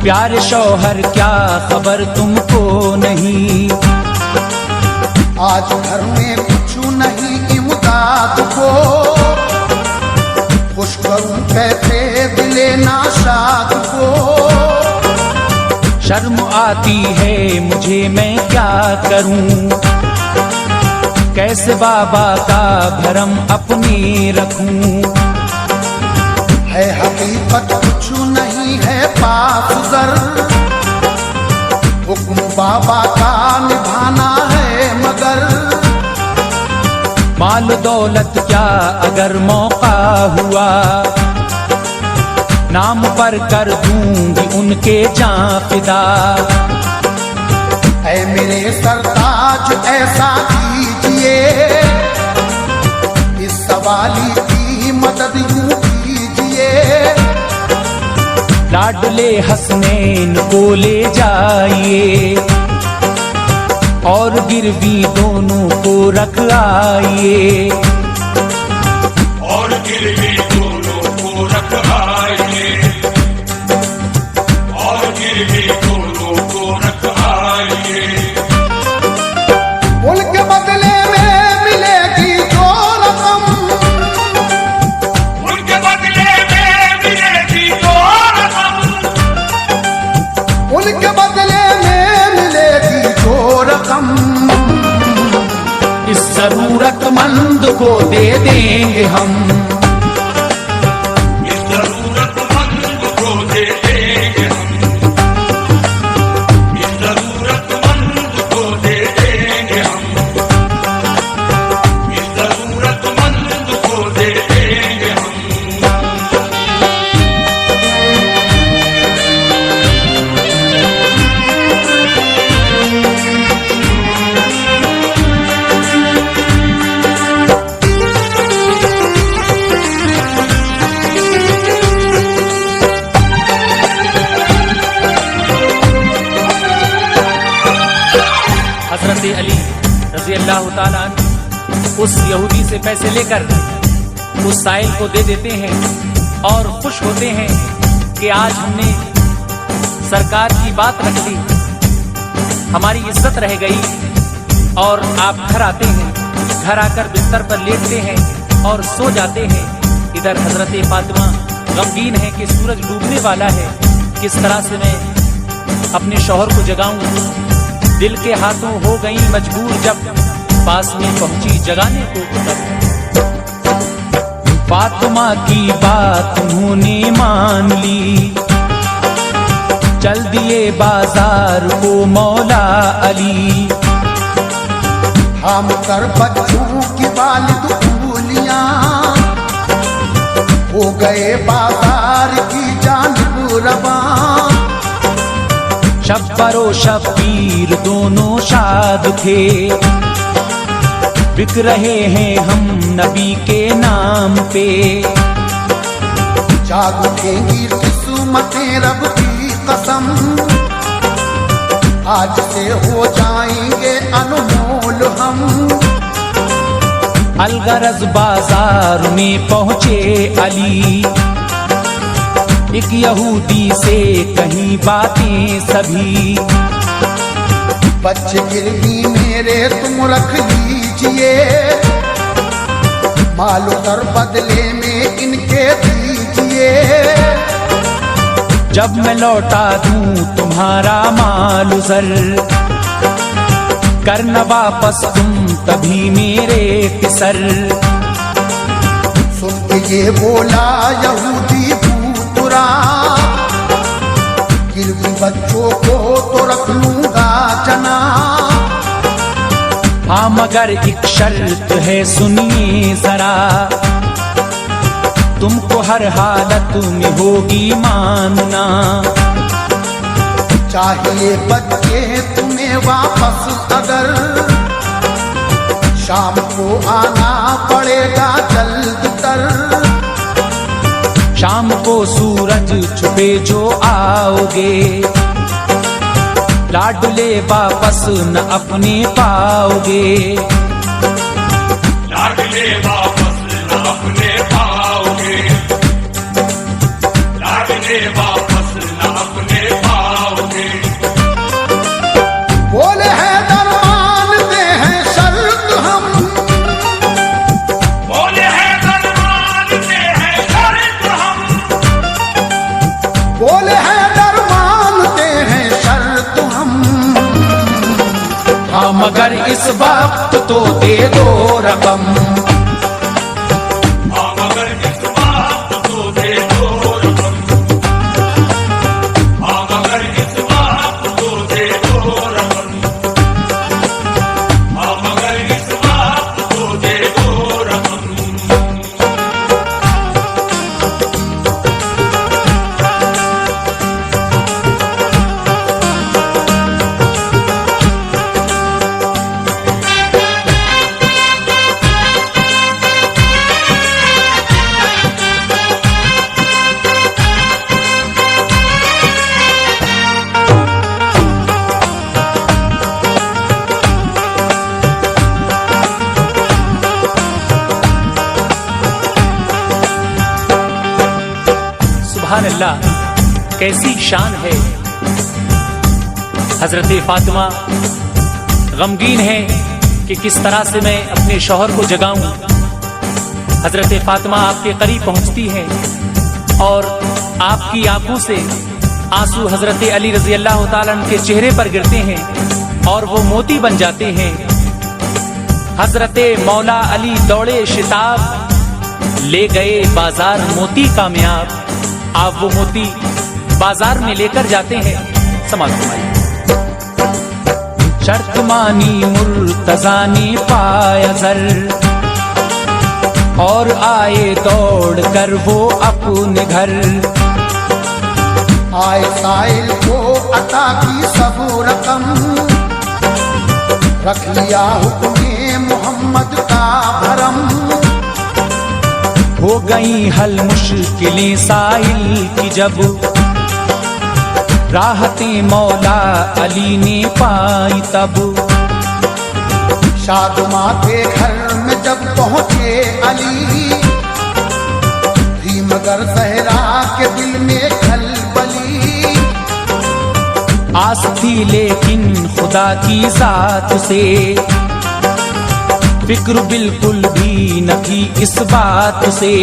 प्यारे शौहर क्या खबर तुमको नहीं, आज घर में कुछ नहीं इमदाद को। खुश करूं कैसे दिले नाशाद को। शर्म आती है मुझे मैं क्या करूं, कैसे बाबा का भरम अपने रखूं। है हकीकत कुछ नहीं है पास गुजर, हुक्म बाबा का निभाना है मगर। माल दौलत क्या अगर मौका हुआ, नाम पर कर दूंगी उनके जान फिदा। ऐ मेरे सरताज ऐसा कीजिए, इस सवाली की मदद यूं कीजिए। लाडले हसनैन को ले जाइए और गिरवी दोनों को रख आइए। और गिरवी दोनों को रख आइए, और गिरवी दोनों को रख आइए। उनके बदले में मिलेगी जो रकम, उनके बदले में मिलेगी जो रकम, उनके बदले में मिलेगी जो रकम। इस जरूरतमंद को दे देंगे हम, इस जरूरतमंद को दे देंगे हम, इस जरूरतमंद को दे देंगे हम, इस जरूरतमंद को दे देंगे हम। हजरत अली रजी अल्लाह ताला अन्हु उस यहूदी से पैसे लेकर उस साइल को दे देते हैं और खुश होते हैं कि आज हमने सरकार की बात रख ली, हमारी इज्जत रह गई। और आप घर आते हैं, घर आकर बिस्तर पर लेटते हैं और सो जाते हैं। इधर हजरत फातिमा गमगीन है कि सूरज डूबने वाला है, किस तरह से मैं अपने शौहर को जगाऊं। दिल के हाथों हो गई मजबूर, जब पास में पहुंची जगाने को फातिमा की बात उन्होंने मान ली, चल दिए बाजार को मौला अली। हम कर बच्चों की वालिद उंगलियां हो गए बाजार की जानिब रवां। शब्बरो शब्बीर दोनों शाद थे, बिक रहे हैं हम नबी के नाम पे। जाग उठेंगी किस्मतें रब की कसम, आज से हो जाएंगे अनमोल हम। अलगरज बाजार में पहुंचे अली, एक यहूदी से कहीं बातें सभी। बच्चे गिरवी मेरे तुम रख लीजिए, मालो दर बदले में इनके दीजिए। जब मैं लौटा दूं तुम्हारा माल जर, करना वापस तुम तभी मेरे किसर। सुन के ये बोला यहूदी भूतुरा, गिरवी बच्चों को तो रख लूंगा जना। हाँ मगर एक शर्त है सुनिए जरा, तुमको हर हालत में होगी मानना। चाहिए बच्चे तुम्हें वापस अगर, शाम को आना पड़ेगा जल्द तर। शाम को सूरज छुपे जो आओगे, लाडले वापस न अपने पाओगे। लाडले वापस न अपने पाओगे, लाडले वापस न अपने पाओगे। बोले हैं दरमानते हैं शर्त हम, बोले हैं दरमानते हैं शर्त हम, बोले हैं दरमानते हैं शर्त हम। हाँ मगर इस वक्त तो दे दो रकम, हाँ मगर इस वक्त तो दे दो रकम, हाँ मगर इस वक्त तो दे दो रकम, हाँ मगर इस वक्त तो दे दो रकम। सुभान अल्लाह, कैसी शान है। हजरत फातिमा गमगीन है कि किस तरह से मैं अपने शौहर को जगाऊं। हजरत फातिमा आपके करीब पहुंचती है और आपकी आंखों से आंसू हजरत अली रजी अल्लाह तआला अन्हु के चेहरे पर गिरते हैं और वो मोती बन जाते हैं। हजरत मौला अली दौड़े शिताब, ले गए बाजार मोती कामयाब। आप वो मोती बाजार में लेकर जाते हैं। समाज फरमाइए। शर्त मानी मुर्तजा ने पाया जर, और आए दौड़ कर वो अपने घर। आए साइल को अता की सब रकम, रख लिया हुक्मे मोहम्मद का भरम। हो गई हल मुश्किलें साहिल की जब, राहतें मौला अली ने पाई तब। शादमा के घर में जब पहुंचे अली, थी मगर सहरा के दिल में खलबली। आस थी लेकिन खुदा की जात से, फिक्र बिल्कुल भी न थी इस बात से।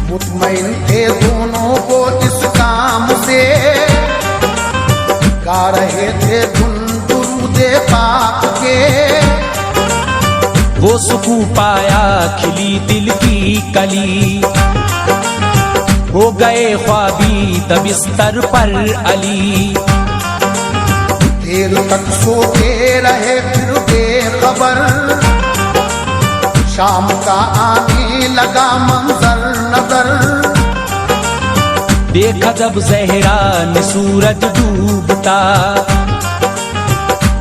मुतमईन मुतमईन थे दोनों को इस काम से, गा रहे थे धुन दुरूदे पाक के। वो सुकून पाया खिली दिल की कली, हो गए ख्वाबी तब बिस्तर पर अली। देर तक सोते रहे फिर बेखबर, शाम का आने लगा मंजर नजर। देखा जब ज़हरा ने सूरज डूबता,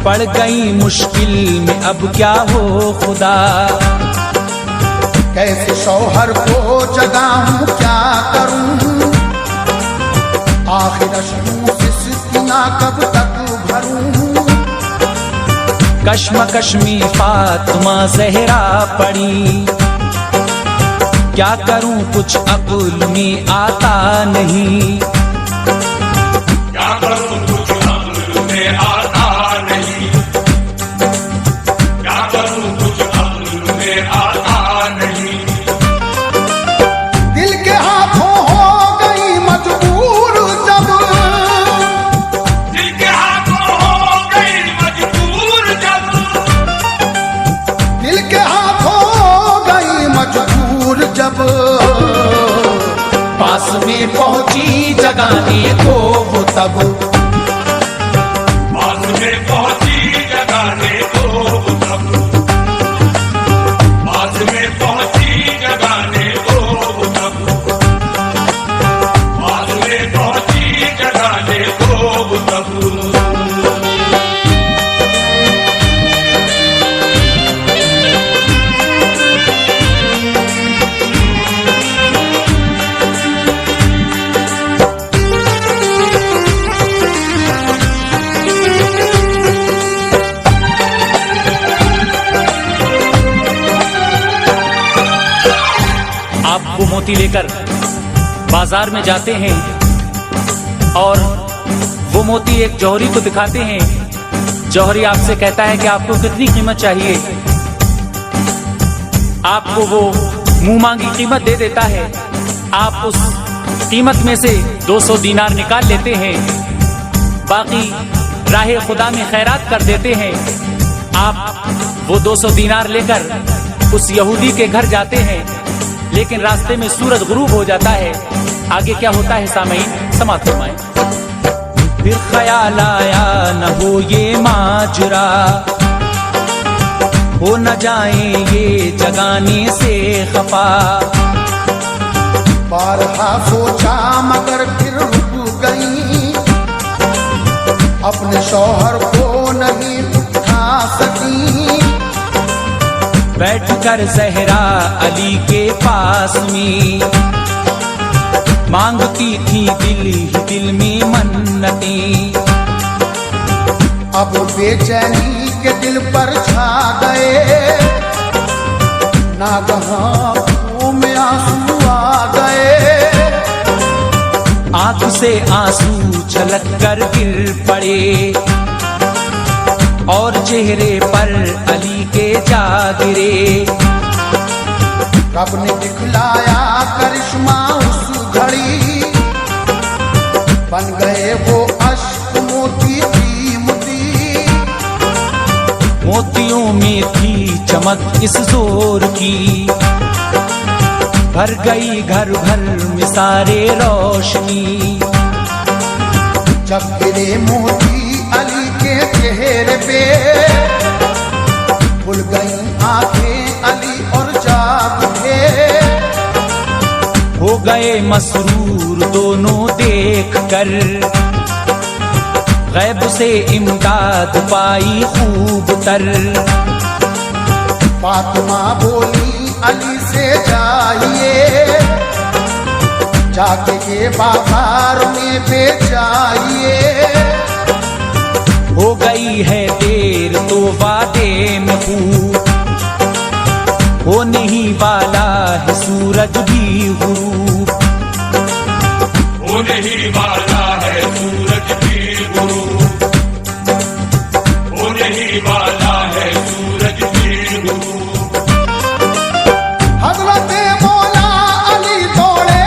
पड़ गई मुश्किल में अब क्या हो खुदा। कैसे शौहर को जगाऊं क्या करूं, आखिर अश्कों से सीना कब तक भरूं। कश्मकश में फातिमा ज़हरा पड़ी, क्या करूं कुछ अक़ल में आता नहीं। क्या करूं कुछ अक़ल में आता नहीं, क्या करूं कुछ अक़ल में आता नहीं। दिल के हाथों हो गई मजबूर जब, दिल के हाथों हो गई मजबूर जब, दिल के हाथों हो गई मजबूर जब। पास में पहुंची जगाने को वो तब, पास में पहुंची जगाने को वो तब, पास में पहुंची जगाने को वो तब, पास में पहुंची जगाने को वो तब। आप वो मोती लेकर बाजार में जाते हैं और वो मोती एक जौहरी को दिखाते हैं। जौहरी आपसे कहता है कि आपको कितनी कीमत चाहिए। आपको वो मुंह मांगी कीमत दे देता है। आप उस कीमत में से 200 दीनार निकाल लेते हैं, बाकी राहे खुदा में खैरात कर देते हैं। आप वो 200 दीनार लेकर उस यहूदी के घर जाते हैं, लेकिन रास्ते में सूरज गुरूब हो जाता है। आगे क्या होता है सामईन समाअत फरमाएं। फिर ख्याल आया न हो ये माजरा, हो न जाए ये जगाने से खफा। बारहा सोचा मगर फिर रुक गई, अपने शौहर को नहीं उठा सकी। बैठ कर ज़हरा अली के पास में, मांगती थी दिल ही दिल में मन्नतें। अब बेचैनी के दिल पर छा गए, नागहां आंखों में आंसू आ गए। आंख से आंसू छलक कर गिर पड़े, और चेहरे पर अली के जा गिरे। रब ने दिखलाया करिश्मा उस घड़ी, बन गए वो अश्क मोती कीमती। मोतियों में थी चमक इस जोर की, भर गई घर भर में सारे रोशनी। जब गिरे मोती अली के चेहरे पे, खुल गई आंखें अली और जाग उठे। हो गए मसरूर दोनों देख कर, गैब से इमदाद पाई खूब तर। फातिमा बोली अली से जाइए, जाके के बाजार में बेचाइए। हो गई है देर तो वादे में खूब, होने ही वाला है सूरज भी गुरूब। होने ही वाला है सूरज भी गुरूब, होने ही वाला है सूरज भी गुरूब। हज़रत मौला अली दौड़े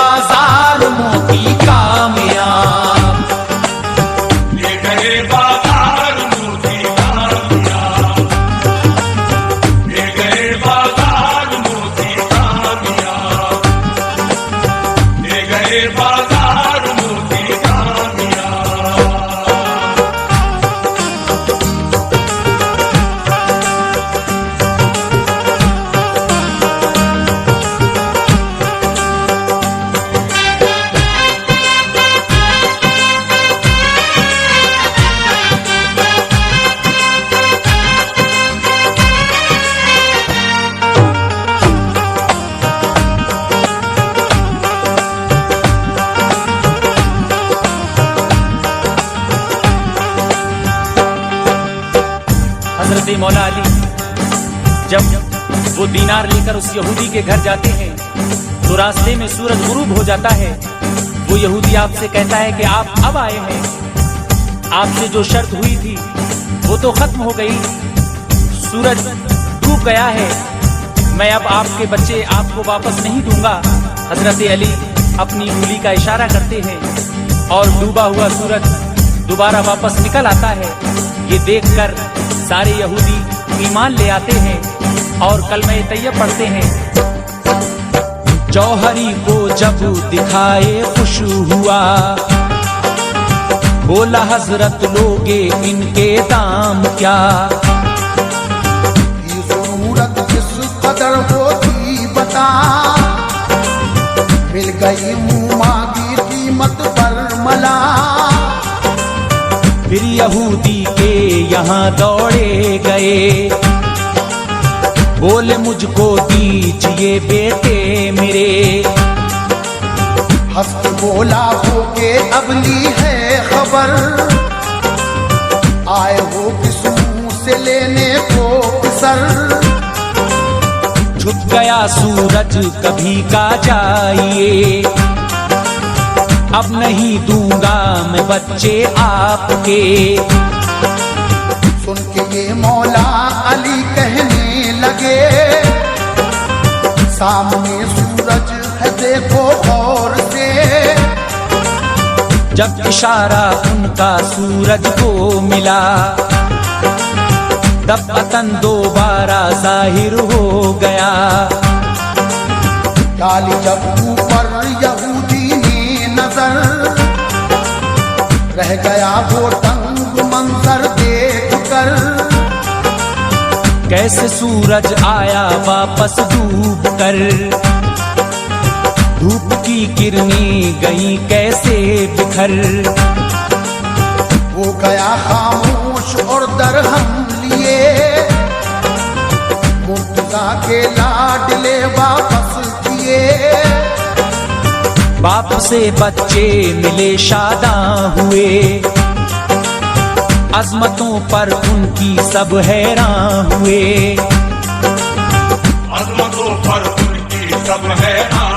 बाजार मोती कामयाब, ले गए बाजार मोती कामयाब, ले गए बाजार मोती कामयाब, ले गए बाजार मोती कामयाब। हजरत मौला अली जब वो दीनार लेकर उस यहूदी के घर जाते हैं तो रास्ते में सूरज गुरूब हो जाता है। वो यहूदी आपसे कहता है कि आप अब आए हैं, आपसे जो शर्त हुई थी वो तो खत्म हो गई, सूरज डूब गया है, मैं अब आपके बच्चे आपको वापस नहीं दूंगा। हजरत अली अपनी उंगली का इशारा करते हैं और डूबा हुआ सूरज दोबारा वापस निकल आता है। ये देखकर सारे यहूदी ईमान ले आते हैं और कलमे तैयब पढ़ते हैं। जौहरी को जब दिखाए खुश हुआ, बोला हजरत लोगे इनके दाम क्या। ये सूरत किस कदर होती बता, मिल गई मुँह मांगी कीमत पर मला। फिर यहूदी के यहाँ दौड़े गए, बोले मुझको दीजिए बेटे मेरे। हंस के बोला हो के अब ली है खबर, आए हो किस मुंह से लेने को सर। छुप गया सूरज कभी का जाइए, अब नहीं दूंगा मैं बच्चे आपके। सुन के ये मौला अली कहने लगे, सामने सूरज है देखो गौर से। जब इशारा उनका सूरज को मिला, तब वतन दोबारा जाहिर हो गया। डाली जब ऊपर यहूदी ने नजर, रह गया वो तंग मंजर देख कर। कैसे सूरज आया वापस डूब कर, धूप की किरणें गई कैसे बिखर। वो गया खामोश और दरहम लिए, मुर्तजा के लाडले वापस किए। बाप से बच्चे मिले शादां हुए, अजमतों पर उनकी सब हैरान हुए। अजमतों पर उनकी सब हैरान